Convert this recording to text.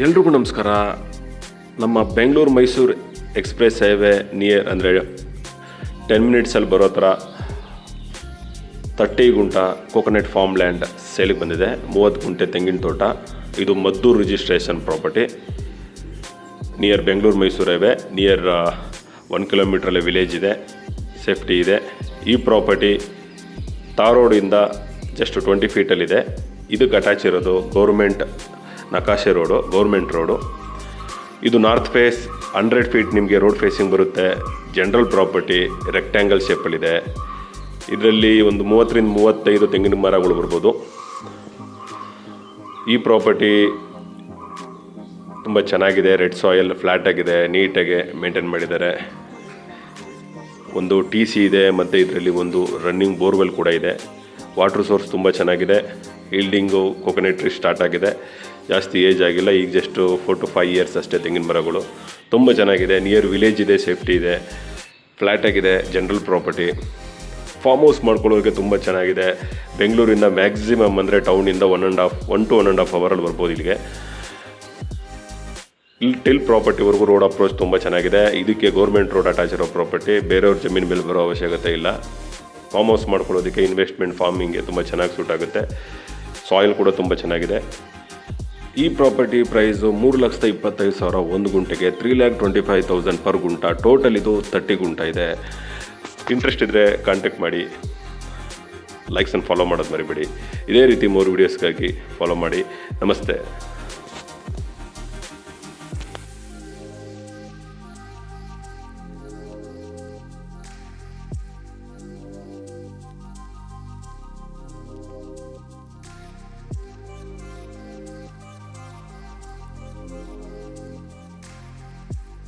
ಎಲ್ರಿಗೂ ನಮಸ್ಕಾರ. ನಮ್ಮ Bengaluru Mysuru express highway near ಅಂದರೆ 10 ಮಿನಿಟ್ಸಲ್ಲಿ ಬರೋ ಥರ 30 ಗುಂಟ ಕೋಕೋನಟ್ ಫಾರ್ಮ್ ಲ್ಯಾಂಡ್ ಸೇಲಿಗೆ ಬಂದಿದೆ. 30 ಗುಂಟೆ ತೆಂಗಿನ ತೋಟ. ಇದು Maddur registration property near Bengaluru Mysuru highway. Near 1 ಕಿಲೋಮೀಟ್ರಲ್ಲಿ ವಿಲೇಜ್ ಇದೆ, ಸೇಫ್ಟಿ ಇದೆ. ಈ ಪ್ರಾಪರ್ಟಿ ತಾರೋಡಿಂದ ಜಸ್ಟ್ 20 ಫೀಟಲ್ಲಿದೆ. ಇದಕ್ಕೆ ಅಟ್ಯಾಚ್ ಇರೋದು ಗೌರ್ಮೆಂಟ್ ನಕಾಶೆ ರೋಡು, ಗೌರ್ಮೆಂಟ್ ರೋಡು. ಇದು ನಾರ್ತ್ ಫೇಸ್ 100 ಫೀಟ್ ನಿಮಗೆ ರೋಡ್ ಫೇಸಿಂಗ್ ಬರುತ್ತೆ. ಜನರಲ್ ಪ್ರಾಪರ್ಟಿ ರೆಕ್ಟ್ಯಾಂಗಲ್ ಶೇಪಲ್ಲಿದೆ. ಇದರಲ್ಲಿ ಒಂದು 30ರಿಂದ 35 ತೆಂಗಿನ ಮರಗಳು ಬರ್ಬೋದು. ಈ ಪ್ರಾಪರ್ಟಿ ತುಂಬ ಚೆನ್ನಾಗಿದೆ. ರೆಡ್ ಸಾಯಿಲ್, ಫ್ಲ್ಯಾಟ್ ಆಗಿದೆ, ನೀಟಾಗಿ ಮೇಂಟೈನ್ ಮಾಡಿದ್ದಾರೆ. ಒಂದು TC ಇದೆ ಮತ್ತು ಇದರಲ್ಲಿ ಒಂದು ರನ್ನಿಂಗ್ ಬೋರ್ವೆಲ್ ಕೂಡ ಇದೆ. ವಾಟರ್ ಸೋರ್ಸ್ ತುಂಬ ಚೆನ್ನಾಗಿದೆ. ಈಲ್ಡಿಂಗು ಕೊಕೊನಟ್ ಟ್ರೀ ಸ್ಟಾರ್ಟ್ ಆಗಿದೆ. ಜಾಸ್ತಿ ಏಜ್ ಆಗಿಲ್ಲ, ಈಗ ಜಸ್ಟ್ 4 to 5 ಇಯರ್ಸ್ ಅಷ್ಟೇ ತೆಂಗಿನ ಮರಗಳು. ತುಂಬ ಚೆನ್ನಾಗಿದೆ. ನಿಯರ್ ವಿಲೇಜ್ ಇದೆ, ಸೇಫ್ಟಿ ಇದೆ, ಫ್ಲ್ಯಾಟ್ ಆಗಿದೆ, ಜನರಲ್ ಪ್ರಾಪರ್ಟಿ. ಫಾರ್ಮ್ ಹೌಸ್ ಮಾಡ್ಕೊಳ್ಳೋದಕ್ಕೆ ತುಂಬ ಚೆನ್ನಾಗಿದೆ. ಬೆಂಗಳೂರಿಂದ ಮ್ಯಾಕ್ಸಿಮಮ್ ಅಂದರೆ ಟೌನಿಂದ 1 to 1.5 ಅವರಲ್ಲಿ ಬರ್ಬೋದು ಇಲ್ಲಿಗೆ. ಇಲ್ಲಿ ಟಿಲ್ ಪ್ರಾಪರ್ಟಿವರೆಗೂ ರೋಡ್ ಅಪ್ರೋಚ್ ತುಂಬ ಚೆನ್ನಾಗಿದೆ. ಇದಕ್ಕೆ ಗೌರ್ಮೆಂಟ್ ರೋಡ್ ಅಟ್ಯಾಚ್ ಇರೋ ಪ್ರಾಪರ್ಟಿ. ಬೇರೆಯವ್ರ ಜಮೀನು ಮೇಲೆ ಬರೋ ಅವಶ್ಯಕತೆ ಇಲ್ಲ. ಫಾರ್ಮ್ ಹೌಸ್ ಮಾಡ್ಕೊಳ್ಳೋದಕ್ಕೆ ಇನ್ವೆಸ್ಟ್ಮೆಂಟ್ ಫಾರ್ಮಿಂಗ್ಗೆ ತುಂಬ ಚೆನ್ನಾಗಿ ಸೂಟ್ ಆಗುತ್ತೆ. ಸಾಯಿಲ್ ಕೂಡ ತುಂಬ ಚೆನ್ನಾಗಿದೆ. ಈ ಪ್ರಾಪರ್ಟಿ ಪ್ರೈಸು 3,25,000 1 ಗುಂಟೆಗೆ, 3,25,000 ಪರ್ ಗುಂಟ. ಟೋಟಲ್ ಇದು 30 ಗುಂಟ ಇದೆ. ಇಂಟ್ರೆಸ್ಟ್ ಇದ್ದರೆ ಕಾಂಟ್ಯಾಕ್ಟ್ ಮಾಡಿ. ಲೈಕ್ಸ್ ಆ್ಯಂಡ್ ಫಾಲೋ ಮಾಡೋದು ಮರಿಬೇಡಿ. ಇದೇ ರೀತಿ 3 ವೀಡಿಯೋಸ್ಗಾಗಿ ಫಾಲೋ ಮಾಡಿ. ನಮಸ್ತೆ.